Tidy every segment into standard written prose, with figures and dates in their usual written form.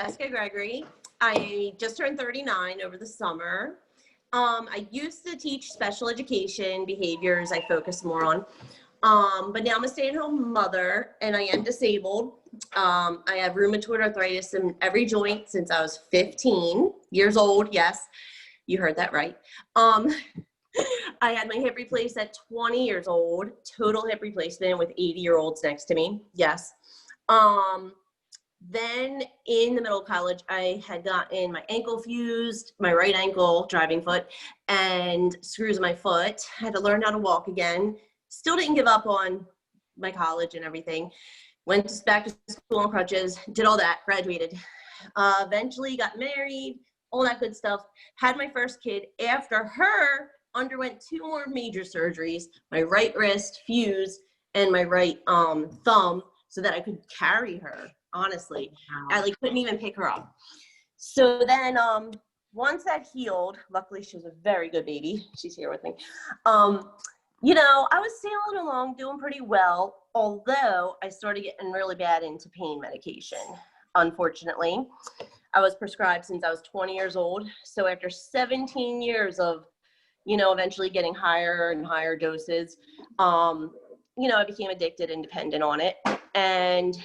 Jessica Gregory. I just turned 39 over the summer. I used to teach special education behaviors I focus more on. But now I'm a stay-at-home mother and I am disabled. I have rheumatoid arthritis in every joint since I was 15 years old. Yes, you heard that right. I had my hip replaced at 20 years old, total hip replacement with 80-year-olds next to me. Yes. Then in the middle of college, I had gotten my ankle fused, my right ankle, driving foot, and screws in my foot. I had to learn how to walk again. Still didn't give up on my college and everything. Went back to school on crutches, did all that, graduated. Eventually got married, all that good stuff. Had my first kid. After her, underwent 2 more major surgeries, my right wrist fused and my right thumb, so that I could carry her. Honestly, I couldn't even pick her up. So then once that healed, luckily she was a very good baby. She's here with me. I was sailing along doing pretty well, although I started getting really bad into pain medication. Unfortunately, I was prescribed since I was 20 years old. So after 17 years of, eventually getting higher and higher doses, I became addicted and dependent on it. And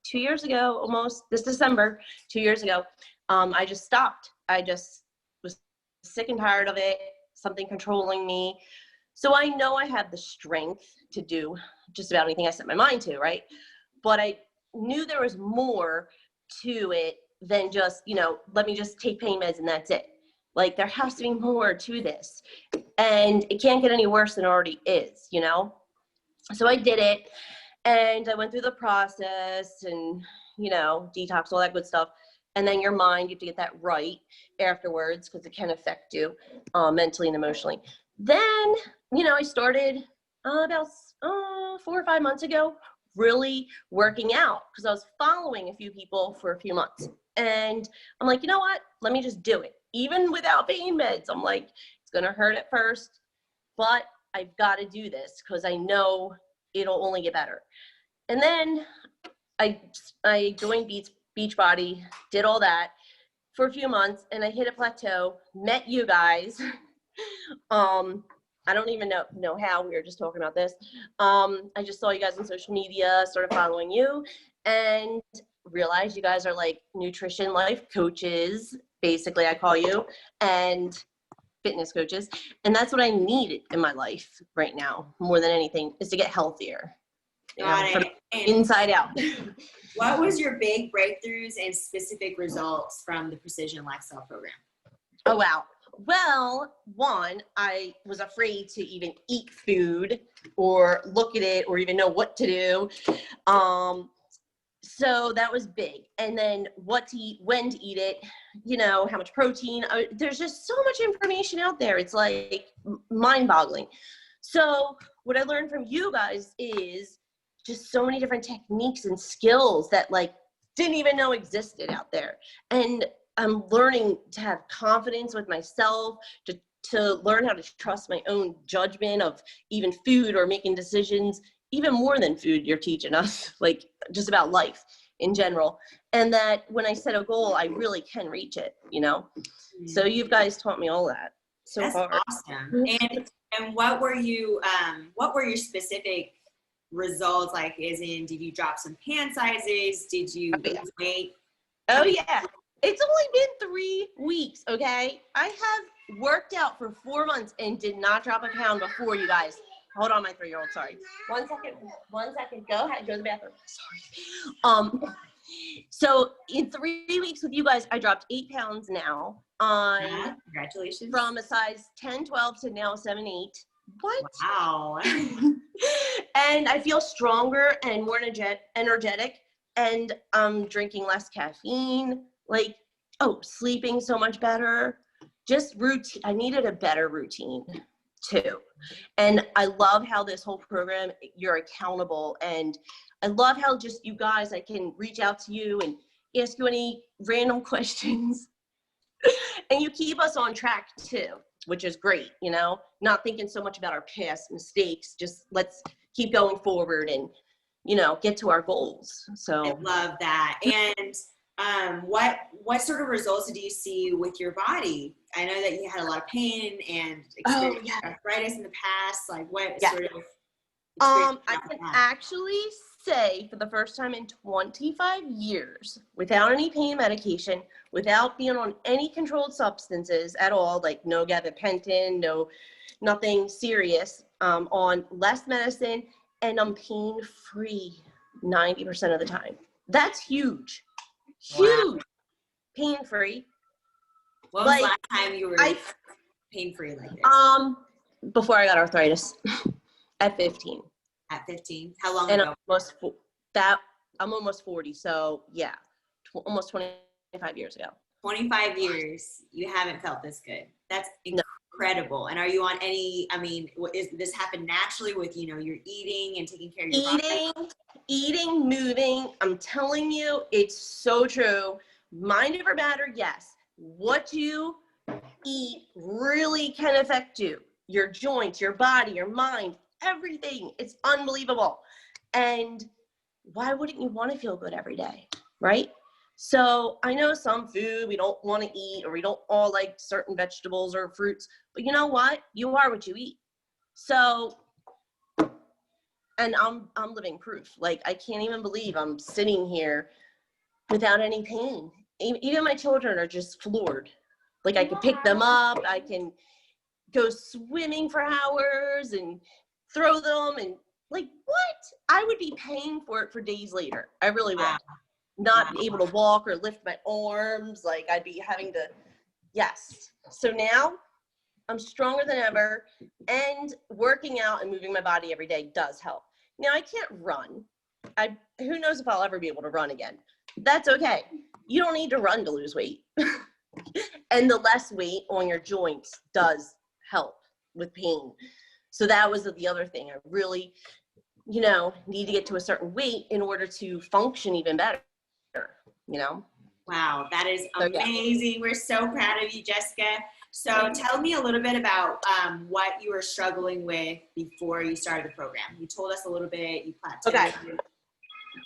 2 years ago, almost this December, 2 years ago, I just stopped. I just was sick and tired of it, something controlling me. So I know I have the strength to do just about anything I set my mind to, right? But I knew there was more to it than just, let me just take pain meds and that's it. Like, there has to be more to this. And it can't get any worse than it already is, So I did it. And I went through the process and, detox, all that good stuff. And then your mind, you have to get that right afterwards because it can affect you mentally and emotionally. Then, I started about 4 or 5 months ago really working out because I was following a few people for a few months. And I'm like, you know what? Let me just do it. Even without pain meds, I'm like, it's going to hurt at first, but I've got to do this because I know it'll only get better. And then I joined Beachbody, did all that for a few months, and I hit a plateau, met you guys. I don't even know how, we were just talking about this. I just saw you guys on social media, started following you, and realized you guys are like nutrition life coaches, basically I call you, and fitness coaches. And that's what I need in my life right now, more than anything, is to get healthier. Got it. Inside out. What was your big breakthroughs and specific results from the Precision Lifestyle program? Oh, wow. Well, one, I was afraid to even eat food or look at it or even know what to do. So that was big. And then what to eat, when to eat it, how much protein. There's just so much information out there. It's like mind-boggling. So what I learned from you guys is just so many different techniques and skills that didn't even know existed out there. And I'm learning to have confidence with myself, to learn how to trust my own judgment of even food or making decisions, even more than food you're teaching us, just about life in general. And that when I set a goal, I really can reach it, So you guys taught me all that so That's far. Awesome. And what were your specific results, as in, did you drop some pant sizes? Did you lose weight? Oh yeah. It's only been 3 weeks, okay? I have worked out for 4 months and did not drop a pound before you guys. Hold on, my 3-year-old, sorry. One second, go ahead, go to the bathroom. Sorry. So in 3 weeks with you guys, I dropped 8 pounds now. Congratulations. From a size 10, 12 to now 7, 8. What? Wow. And I feel stronger and more energetic, and I'm drinking less caffeine, sleeping so much better. Just routine. I needed a better routine too. And I love how this whole program, you're accountable, and I love how just you guys, I can reach out to you and ask you any random questions and you keep us on track too, which is great, not thinking so much about our past mistakes. Just let's keep going forward and, get to our goals. So I love that. And What sort of results did you see with your body? I know that you had a lot of pain and Oh, experienced yeah. arthritis in the past. Like, what Yeah. sort of experience I you had can with that? actually say for the first time in 25 years, without any pain medication, without being on any controlled substances at all, like no gabapentin, nothing serious, on less medicine, and I'm pain-free 90% of the time. That's huge. Wow. Huge. Pain-free. What was the Like, last time you were I, pain-free like this? before I got arthritis at 15. At 15? How long And ago? I'm almost 40, so yeah, almost 25 years ago. 25 years, you haven't felt this good. That's No. incredible. And are you on any, I mean, is this happen naturally with, your eating and taking care of your body? Eating, moving. I'm telling you, it's so true. Mind over matter, yes. What you eat really can affect you. Your joints, your body, your mind, everything. It's unbelievable. And why wouldn't you want to feel good every day, right? So I know some food we don't want to eat, or we don't all like certain vegetables or fruits, but you know what? You are what you eat. So, and I'm living proof. Like, I can't even believe I'm sitting here without any pain. Even my children are just floored. Like, I can pick them up, I can go swimming for hours and throw them, and like, what? I would be paying for it for days later. I really would. Wow. Not be able to walk or lift my arms. Like, I'd be having to, yes. So now I'm stronger than ever, and working out and moving my body every day does help. Now, I can't run. Who knows if I'll ever be able to run again. That's okay. You don't need to run to lose weight. And the less weight on your joints does help with pain. So that was the other thing. I really, need to get to a certain weight in order to function even better, Wow, that is So, yeah. amazing. We're so proud of you, Jessica. So tell me a little bit about what you were struggling with before you started the program. You told us a little bit, you plateaued. Okay.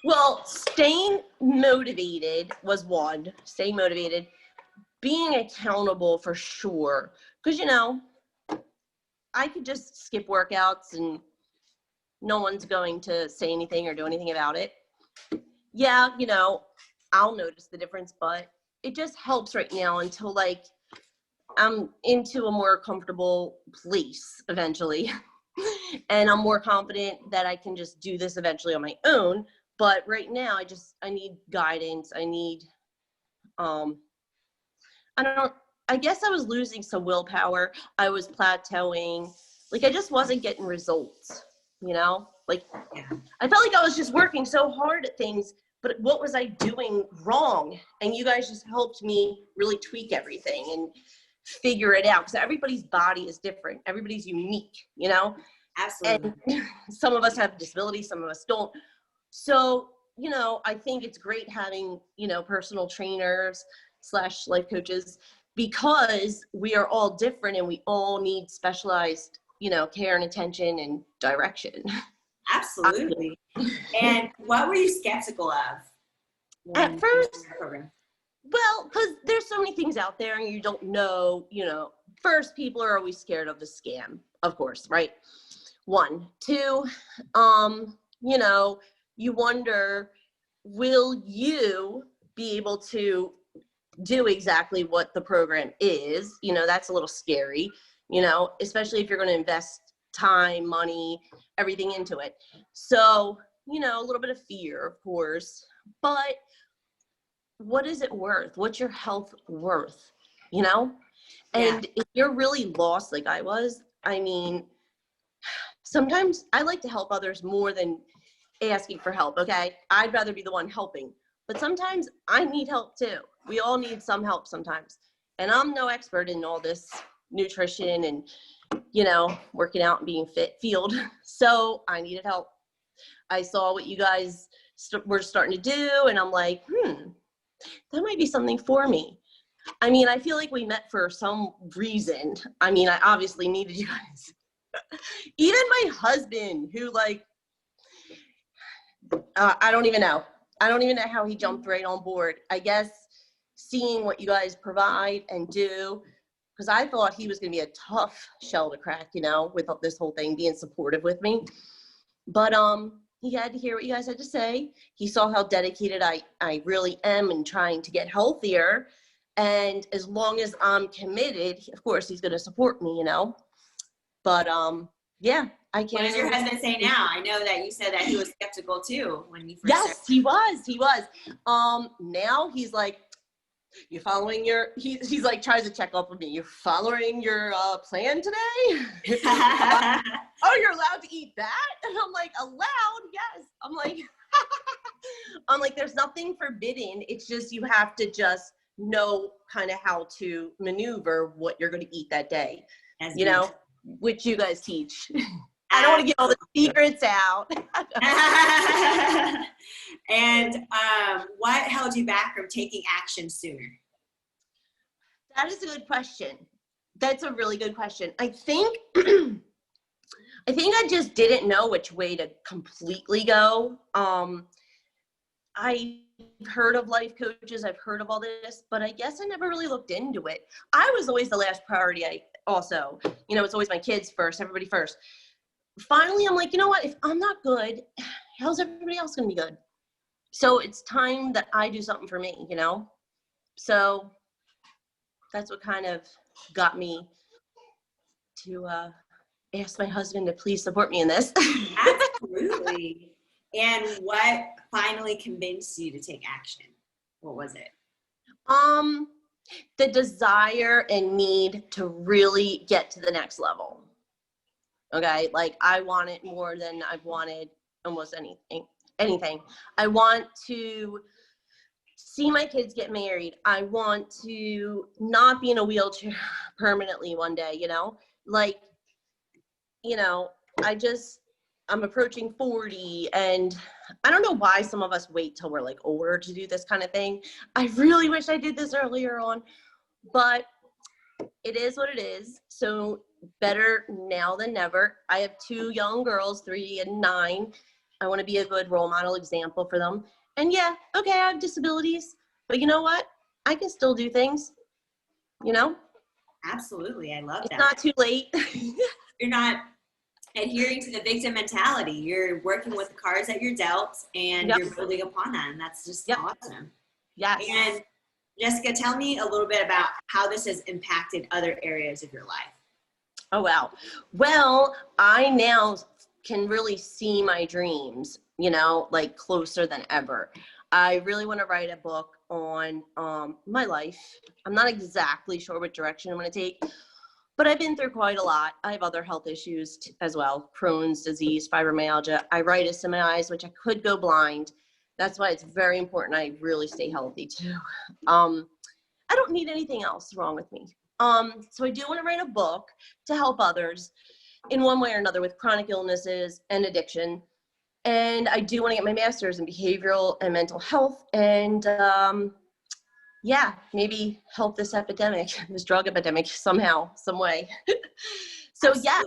Well, staying motivated was one. Staying motivated. Being accountable for sure. Because, I could just skip workouts and no one's going to say anything or do anything about it. Yeah, I'll notice the difference, but it just helps right now until like I'm into a more comfortable place eventually. And I'm more confident that I can just do this eventually on my own. But right now I need guidance. I need, I guess I was losing some willpower. I was plateauing. Like, I just wasn't getting results, like, I felt like I was just working so hard at things, but what was I doing wrong? And you guys just helped me really tweak everything and figure it out, because everybody's body is different. Everybody's unique, Absolutely. and some of us have disabilities, some of us don't. So, I think it's great having, personal trainers / life coaches, because we are all different and we all need specialized, care and attention and direction. Absolutely. And what were you skeptical of when At first, you program? well, because there's so many things out there and you don't know, first, people are always scared of the scam, of course, right? 1, 2, you wonder, will you be able to do exactly what the program is? That's a little scary, especially if you're going to invest time, money, everything into it. So, a little bit of fear, of course, but what is it worth? What's your health worth? And if you're really lost like I was, sometimes I like to help others more than asking for help, okay? I'd rather be the one helping. But sometimes I need help too. We all need some help sometimes. And I'm no expert in all this nutrition and, working out and being fit field. So I needed help. I saw what you guys were starting to do, and I'm like, that might be something for me. I feel like we met for some reason. I obviously needed you guys. Even my husband, who I don't even know. I don't even know how he jumped right on board. I guess seeing what you guys provide and do, because I thought he was going to be a tough shell to crack, you know, with this whole thing, being supportive with me. But he had to hear what you guys had to say. He saw how dedicated I really am in trying to get healthier. And as long as I'm committed, of course, he's going to support me, you know. But yeah, I can't. What does your husband say now? I know that you said that he was skeptical too when you first started. Yes, he was. Now he's like, you following your, he's like, tries to check up with me. You're following your plan today? Oh, you're allowed to eat that? And I'm like, allowed? Yes. I'm like, there's nothing forbidden. It's just, you have to just know kind of how to maneuver what you're going to eat that day, you know, which you guys teach. I don't want to get all the secrets out. And what held you back from taking action sooner? That is a good question. That's a really good question. I think I just didn't know which way to completely go. I've heard of life coaches. I've heard of all this, but I guess I never really looked into it. I was always the last priority. It's always my kids first, everybody first. Finally, I'm like, you know what? If I'm not good, how's everybody else going to be good? So it's time that I do something for me, you know? So that's what kind of got me to ask my husband to please support me in this. Absolutely. And what finally convinced you to take action? What was it? The desire and need to really get to the next level. Okay, like I want it more than I've wanted almost anything. I want to see my kids get married. I want to not be in a wheelchair permanently one day, you know? Like, you know, I'm approaching 40, and I don't know why some of us wait till we're like older to do this kind of thing. I really wish I did this earlier on, but it is what it is. So better now than never. I have 2 young girls, 3 and 9. I want to be a good role model example for them. And yeah, okay, I have disabilities, but you know what? I can still do things, you know? Absolutely. I love that. It's not too late. You're not adhering to the victim mentality. You're working with the cards that you're dealt, and you're building upon that. And that's just awesome. Yes. And Jessica, tell me a little bit about how this has impacted other areas of your life. Oh, wow. Well, I now can really see my dreams, you know, like closer than ever. I really want to write a book on my life. I'm not exactly sure what direction I'm going to take, but I've been through quite a lot. I have other health issues as well, Crohn's disease, fibromyalgia, iritis in my eyes, which I could go blind. That's why it's very important I really stay healthy too. I don't need anything else wrong with me. So I do want to write a book to help others in one way or another with chronic illnesses and addiction. And I do want to get my master's in behavioral and mental health, and maybe help this epidemic, this drug epidemic somehow, some way. So yes,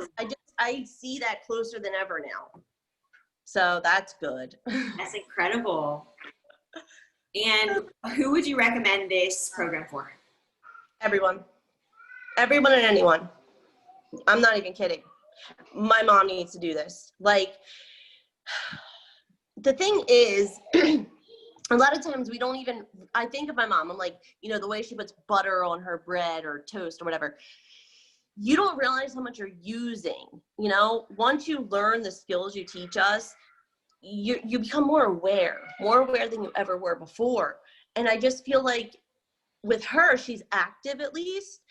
I see that closer than ever now. So that's good. That's incredible. And who would you recommend this program for? Everyone and anyone. I'm not even kidding. My mom needs to do this. Like, the thing is, a lot of times I think of my mom, I'm like, you know, the way she puts butter on her bread or toast or whatever. You don't realize how much you're using, you know? Once you learn the skills you teach us, you become more aware than you ever were before. And I just feel like with her, she's active at least,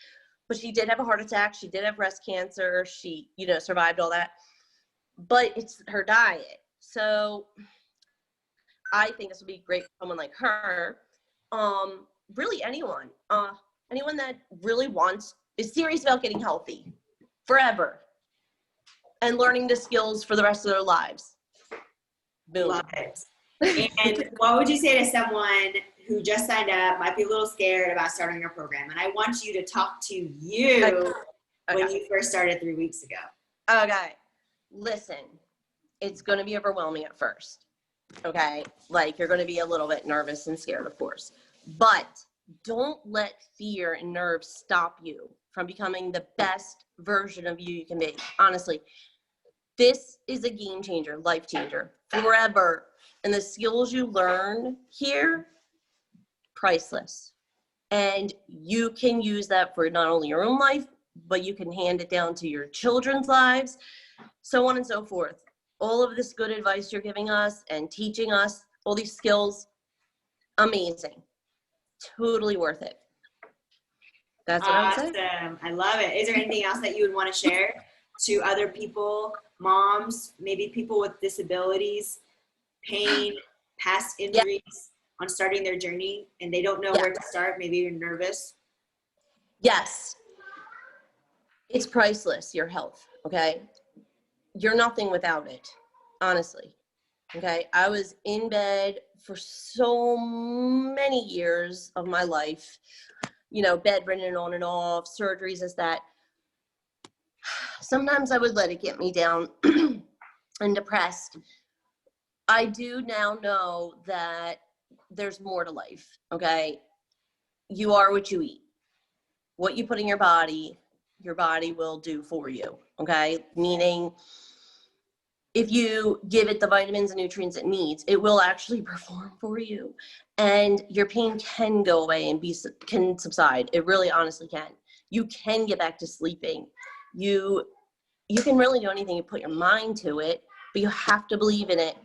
but she did have a heart attack. She did have breast cancer. She, you know, survived all that, but it's her diet. So I think this would be great for someone like her. Really anyone that really is serious about getting healthy forever and learning the skills for the rest of their lives. Boom. Love it. And what would you say to someone who just signed up, might be a little scared about starting your program? And I want you to talk to you when you first started 3 weeks ago. Okay. Listen, it's going to be overwhelming at first. Okay. Like you're going to be a little bit nervous and scared, of course, but don't let fear and nerves stop you from becoming the best version of you can be. Honestly, this is a game changer, life changer, forever. And the skills you learn here, priceless. And you can use that for not only your own life, but you can hand it down to your children's lives, so on and so forth. All of this good advice you're giving us and teaching us, all these skills, amazing. Totally worth it. That's what I would say. Awesome. I love it. Is there anything else that you would want to share to other people, moms, maybe people with disabilities, pain, past injuries, on starting their journey and they don't know where to start? Maybe you're nervous. Yes. It's priceless, your health, okay? You're nothing without it, honestly. Okay, I was in bed for so many years of my life, you know, bedridden on and off, surgeries, this, that. Sometimes I would let it get me down and depressed. I do now know that there's more to life, okay? You are what you eat. What you put in your body will do for you, okay? Meaning, if you give it the vitamins and nutrients it needs, it will actually perform for you. And your pain can go away and can subside. It really honestly can. You can get back to sleeping. You can really do anything. You put your mind to it, but you have to believe in it